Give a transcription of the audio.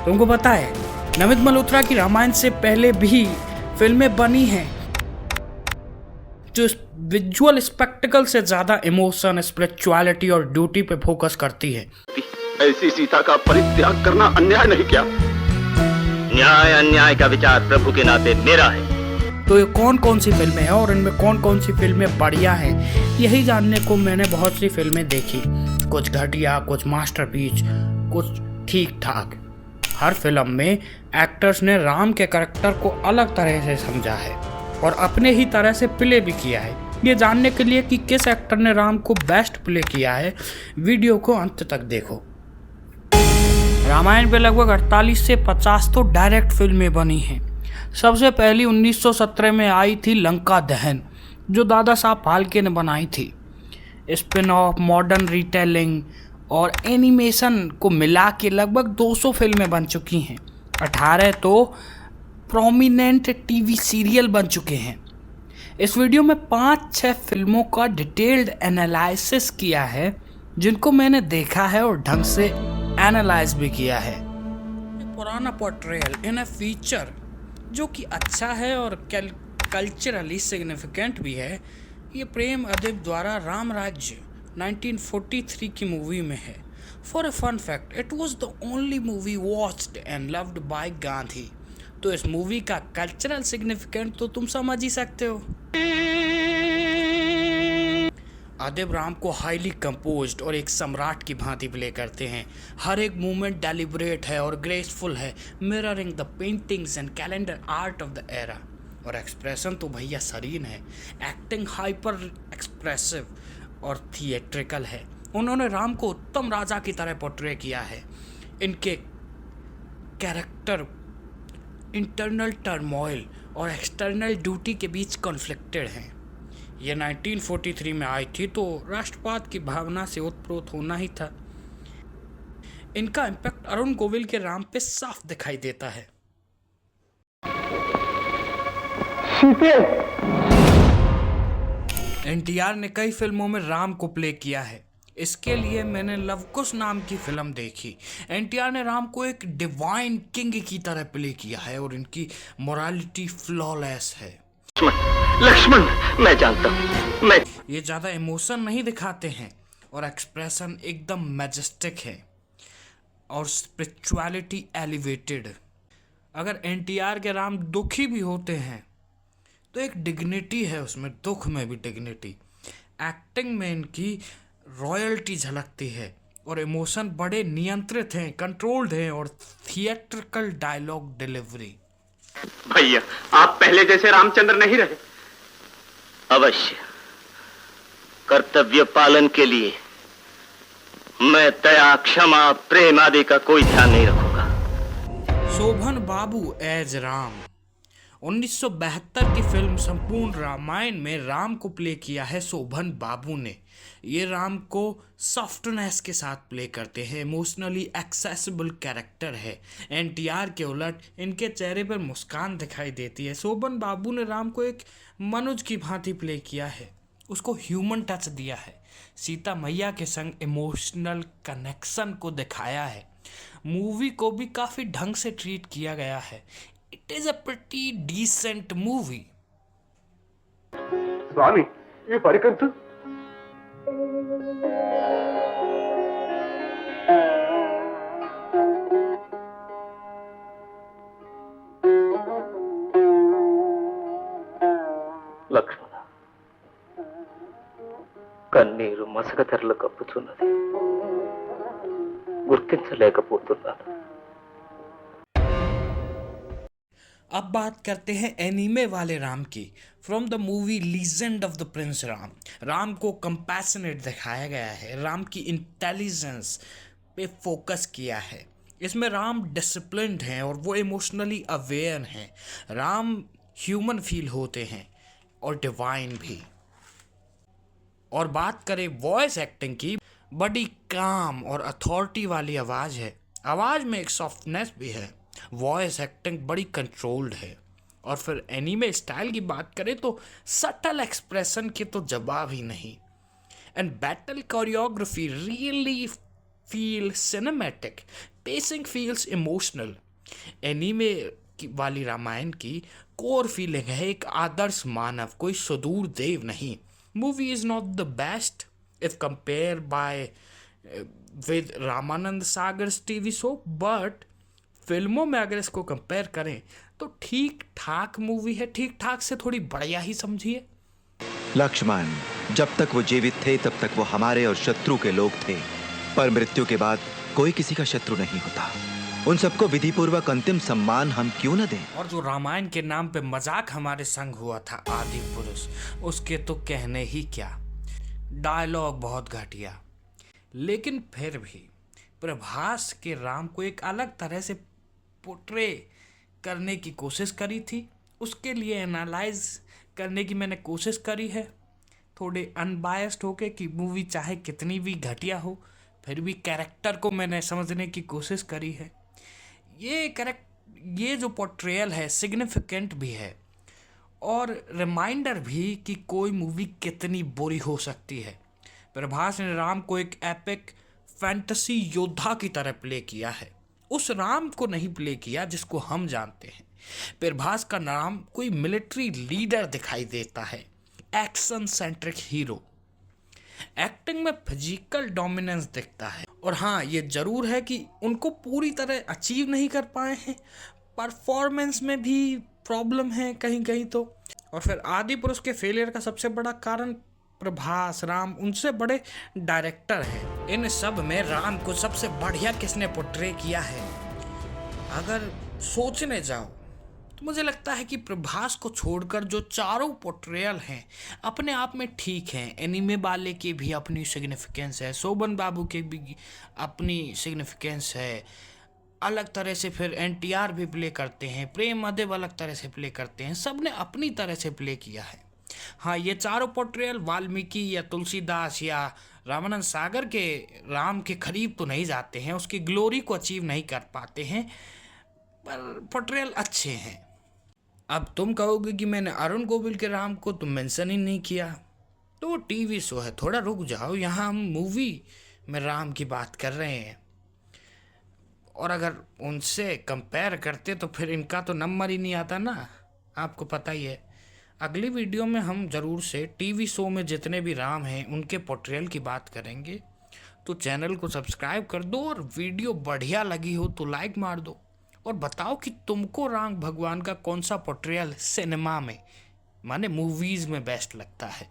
तुमको पता है नमित मल्होत्रा की रामायण से पहले भी फिल्में बनी हैं जो विजुअल स्पेक्टिकल से ज्यादा इमोशन, स्पिरिचुअलिटी और ड्यूटी पे फोकस करती है। ऐसी सीता का परित्याग करना अन्याय नहीं क्या? न्याय अन्याय का विचार प्रभु के नाते मेरा है। तो ये कौन कौन सी फिल्में हैं और इनमें कौन कौन सी फिल्में बढ़िया हैं, यही जानने को मैंने बहुत सी फिल्में देखी। कुछ घटिया, कुछ मास्टरपीस, कुछ ठीक ठाक। हर फिल्म में एक्टर्स ने राम के कैरेक्टर को अलग तरह से समझा है और अपने ही तरह से प्ले भी किया है। ये जानने के लिए कि किस एक्टर ने राम को बेस्ट प्ले किया है, वीडियो को अंत तक देखो। रामायण पे लगभग 48 से 50 तो डायरेक्ट फिल्में बनी हैं। सबसे पहली 1917 में आई थी लंका दहन, जो दादा साहब फाल्के ने बनाई थी। स्पिन ऑफ, मॉडर्न रिटेलिंग और एनिमेशन को मिला के लगभग 200 फिल्में बन चुकी हैं। 18 तो प्रोमिनेंट टीवी सीरियल बन चुके हैं। इस वीडियो में 5-6 फिल्मों का डिटेल्ड एनालिसिस किया है, जिनको मैंने देखा है और ढंग से एनालाइज भी किया है। पुराना पोर्ट्रेयल इन अ फीचर जो कि अच्छा है और कल्चरली सिग्निफिकेंट भी है, ये प्रेम अदीब द्वारा राम राज्य 1943 की मूवी में है। For a fun fact, it was the only movie watched and loved by Gandhi. तो इस मूवी का कल्चरल सिग्निफिकेंट तो तुम समझ ही सकते हो। अदीब राम को हाईली कंपोज्ड और एक सम्राट की भांति प्ले करते हैं। हर एक मूवमेंट डेलिब्रेट है और ग्रेसफुल है, mirroring the paintings and calendar art of the era. और एक्सप्रेशन तो भैया सरीन है। एक्टिंग हाइपर एक्सप्रेसिव और थिएट्रिकल है। उन्होंने राम को उत्तम राजा की तरह पोर्ट्रे किया है। इनके कैरेक्टर इंटरनल टर्मोइल और एक्सटर्नल ड्यूटी के बीच कॉन्फ्लिक्टेड हैं। ये 1943 में आई थी, तो राष्ट्रवाद की भावना से ओतप्रोत होना ही था। इनका इम्पैक्ट अरुण गोविल के राम पे साफ दिखाई देता है। एनटीआर ने कई फिल्मों में राम को प्ले किया है। इसके लिए मैंने लव कुश नाम की फिल्म देखी। एनटीआर ने राम को एक डिवाइन किंग की तरह प्ले किया है और इनकी मोरालिटी फ्लॉलेस है। लक्ष्मण, मैं जानता हूँ, मैं ये ज़्यादा इमोशन नहीं दिखाते हैं और एक्सप्रेशन एकदम मैजेस्टिक है और स्पिरिचुअलिटी एलिवेटेड। अगर एनटीआर के राम दुखी भी होते हैं तो एक डिग्निटी है उसमें, दुख में भी डिग्निटी। एक्टिंग में इनकी रॉयल्टी झलकती है और इमोशन बड़े नियंत्रित हैं, कंट्रोल्ड हैं और थिएट्रिकल डायलॉग डिलीवरी। भैया, आप पहले जैसे रामचंद्र नहीं रहे। अवश्य कर्तव्य पालन के लिए मैं दया, क्षमा, प्रेम आदि का कोई ध्यान नहीं रखूंगा। शोभन बाबू एज राम। 1972 की फिल्म संपूर्ण रामायण में राम को प्ले किया है शोभन बाबू ने। ये राम को सॉफ्टनेस के साथ प्ले करते हैं, इमोशनली एक्सेसिबल कैरेक्टर है। एनटीआर के उलट इनके चेहरे पर मुस्कान दिखाई देती है। शोभन बाबू ने राम को एक मनुज की भांति प्ले किया है, उसको ह्यूमन टच दिया है। सीता मैया के संग इमोशनल कनेक्शन को दिखाया है। मूवी को भी काफ़ी ढंग से ट्रीट किया गया है। It is a pretty decent movie. Swami, ये परिकंत లక్ష్మణ, కన్నీరు మసక తెరలు కప్పుతున్నది, గుర్తించలేకపోతున్నాను। अब बात करते हैं एनीमे वाले राम की। From the movie legend of the Prince Ram, Ram को कंपैशनेट दिखाया गया है, राम की इंटेलिजेंस पे फोकस किया है। इसमें राम डिसिप्लिन्ड हैं और वो इमोशनली अवेयर हैं। राम ह्यूमन फील होते हैं और डिवाइन भी। और बात करें वॉइस एक्टिंग की, बड़ी काम और अथॉरिटी वाली आवाज़ है। आवाज़ में एक सॉफ्टनेस भी है। वॉइस एक्टिंग बड़ी कंट्रोल्ड है। और फिर एनीमे स्टाइल की बात करें तो सटल एक्सप्रेशन के तो जवाब ही नहीं। And battle choreography really feel cinematic. Pacing feels emotional. Anime वाली रामायण की कोर फीलिंग है एक आदर्श मानव, कोई सुदूर देव नहीं. Movie is not the best if compare by with Ramanand Sagar's TV show, but फिल्मों में अगर इसको कंपेयर करें तो ठीक ठाक मूवी है. ठीक ठाक से थोड़ी बढ़िया ही समझिए. लक्ष्मण, जब तक वो जीवित थे तब तक वो हमारे और शत्रु के लोग थे, पर मृत्यु के बाद कोई किसी का शत्रु नहीं होता. उन सबको विधि पूर्वक अंतिम सम्मान हम क्यों न दें. और जो रामायण के नाम पे मजाक हमारे संग हुआ था आदि पुरुष, उसके तो कहने ही क्या. डायलॉग बहुत घटिया, लेकिन फिर भी प्रभास के राम को एक अलग तरह से पोर्ट्रे करने की कोशिश करी थी. उसके लिए एनालाइज करने की मैंने कोशिश करी है, थोड़े अनबायस्ड होके कि मूवी चाहे कितनी भी घटिया हो फिर भी कैरेक्टर को मैंने समझने की कोशिश करी है. ये जो पोर्ट्रेयल है सिग्निफिकेंट भी है और रिमाइंडर भी कि कोई मूवी कितनी बुरी हो सकती है. प्रभास ने राम को एक एपिक फैंटेसी योद्धा की तरह प्ले किया है. उस राम को नहीं प्ले किया जिसको हम जानते हैं. प्रभास का नाम कोई मिलिट्री लीडर दिखाई देता है, एक्शन सेंट्रिक हीरो. एक्टिंग में फिजिकल डोमिनेंस दिखता है. और हाँ, ये जरूर है कि उनको पूरी तरह अचीव नहीं कर पाए हैं. परफॉर्मेंस में भी प्रॉब्लम है कहीं कहीं तो. और फिर आदि पुरुष के फेलियर का सबसे बड़ा कारण प्रभास, राम, उनसे बड़े डायरेक्टर हैं. इन सब में राम को सबसे बढ़िया किसने पोर्ट्रे किया है अगर सोचने जाओ तो मुझे लगता है कि प्रभास को छोड़कर जो चारों पोर्ट्रेयल हैं अपने आप में ठीक हैं. एनीमे वाले की भी अपनी सिग्निफिकेंस है, शोभन बाबू की भी अपनी सिग्निफिकेंस है. अलग तरह से फिर एनटीआर भी प्ले करते हैं, प्रेम अदेव अलग तरह से प्ले करते हैं. सब ने अपनी तरह से प्ले किया है. हाँ, ये चारों पोर्ट्रेयल वाल्मीकि या तुलसीदास या रामानंद सागर के राम के करीब तो नहीं जाते हैं, उसकी ग्लोरी को अचीव नहीं कर पाते हैं, पर पोर्ट्रेयल अच्छे हैं. अब तुम कहोगे कि मैंने अरुण गोविल के राम को तो मेंशन ही नहीं किया, तो टीवी शो है, थोड़ा रुक जाओ. यहाँ हम मूवी में राम की बात कर रहे हैं और अगर उनसे कंपेयर करते तो फिर इनका तो नंबर ही नहीं आता ना, आपको पता ही है. अगली वीडियो में हम ज़रूर से टीवी शो में जितने भी राम हैं उनके पोर्ट्रेयल की बात करेंगे. तो चैनल को सब्सक्राइब कर दो और वीडियो बढ़िया लगी हो तो लाइक मार दो और बताओ कि तुमको राम भगवान का कौन सा पोर्ट्रेयल सिनेमा में माने मूवीज़ में बेस्ट लगता है.